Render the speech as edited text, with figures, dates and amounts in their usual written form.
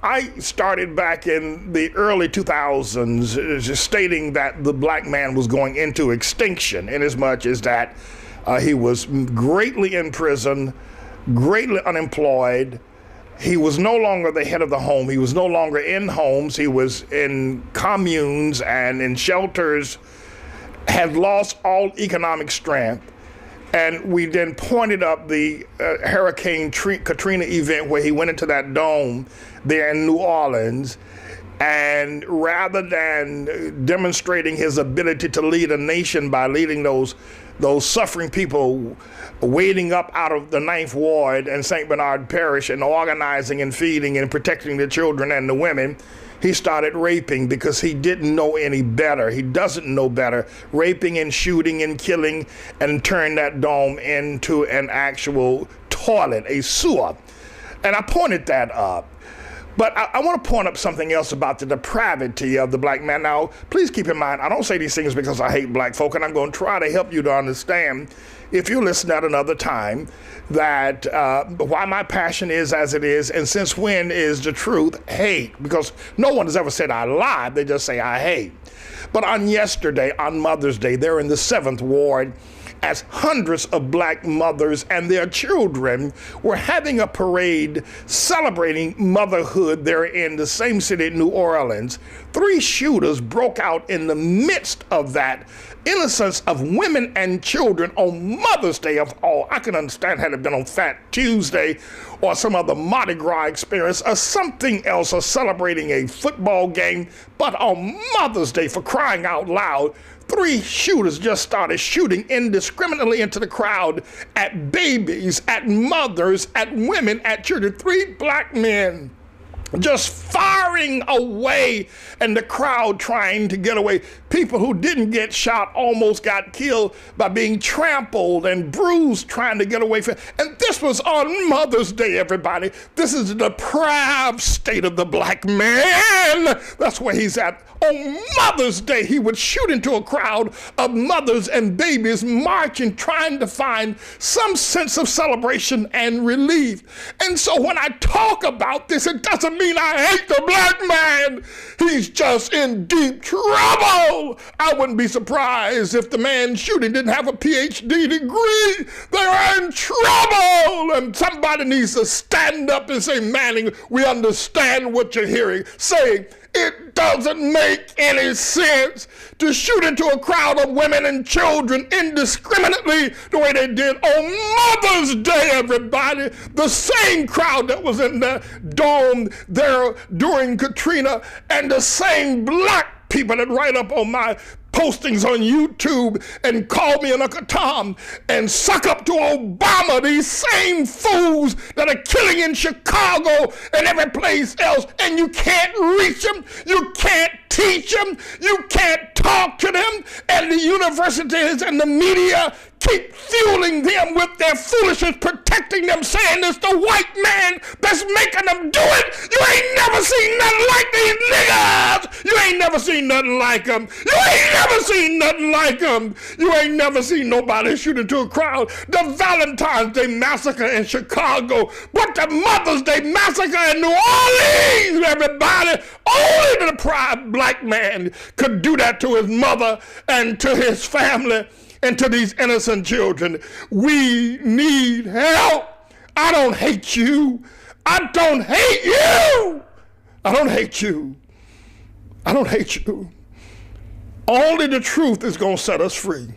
I started back in the early 2000s just stating that the black man was going into extinction, in as much as that he was greatly in prison, greatly unemployed. He was no longer the head of the home. He was no longer in homes. He was in communes and in shelters, had lost all economic strength. And we then pointed up the Hurricane Katrina event where he went into that dome there in New Orleans. And rather than demonstrating his ability to lead a nation by leading those suffering people wading up out of the Ninth Ward and St. Bernard Parish and organizing and feeding and protecting the children and the women, he started raping because he didn't know any better. He doesn't know better. Raping and shooting and killing, and turned that dome into an actual toilet, a sewer. And I pointed that up. But I want to point up something else about the depravity of the black man. Now, please keep in mind, I don't say these things because I hate black folk, and I'm going to try to help you to understand, if you listen at another time, that why my passion is as it is, and since when is the truth hate? Because no one has ever said I lied, they just say I hate. But on yesterday, on Mother's Day, they're in the 7th Ward, as hundreds of black mothers and their children were having a parade celebrating motherhood there in the same city, New Orleans. 3 shooters broke out in the midst of that innocence of women and children on Mother's Day of all. I can understand had it been on Fat Tuesday or some other Mardi Gras experience or something else, or celebrating a football game, but on Mother's Day, for crying out loud, 3 shooters just started shooting indiscriminately into the crowd at babies, at mothers, at women, at children. 3 black men just firing away, and the crowd trying to get away. People who didn't get shot almost got killed by being trampled and bruised trying to get away from. And this was on Mother's Day, everybody. This is the depraved state of the black man. That's where he's at. On Mother's Day, he would shoot into a crowd of mothers and babies marching, trying to find some sense of celebration and relief. And so when I talk about this, it doesn't mean I hate the black man. He's just in deep trouble. I wouldn't be surprised if the man shooting didn't have a PhD degree. They're in trouble. And somebody needs to stand up and say, Manning, we understand what you're hearing. Say, it doesn't make any sense to shoot into a crowd of women and children indiscriminately the way they did on Mother's Day, everybody. The same crowd that was in the dome there during Katrina, and the same black people that write up on my postings on YouTube and call me an Uncle Tom and suck up to Obama, these same fools that are killing in Chicago and every place else, and you can't reach them, you can't teach them, you can't talk to them, and the universities and the media keep fueling them with their foolishness, protecting them, saying it's the white man that's making them do it. You ain't never seen nothing like these niggas. You ain't never seen nothing like them. You ain't never seen nothing like them. You ain't never seen nobody shoot into a crowd. The Valentine's Day massacre in Chicago, but the Mother's Day massacre in New Orleans, everybody, only the deprived black man could do that to his mother and to his family and to these innocent children. We need help. I don't hate you. I don't hate you. I don't hate you. I don't hate you. Only the truth is going to set us free.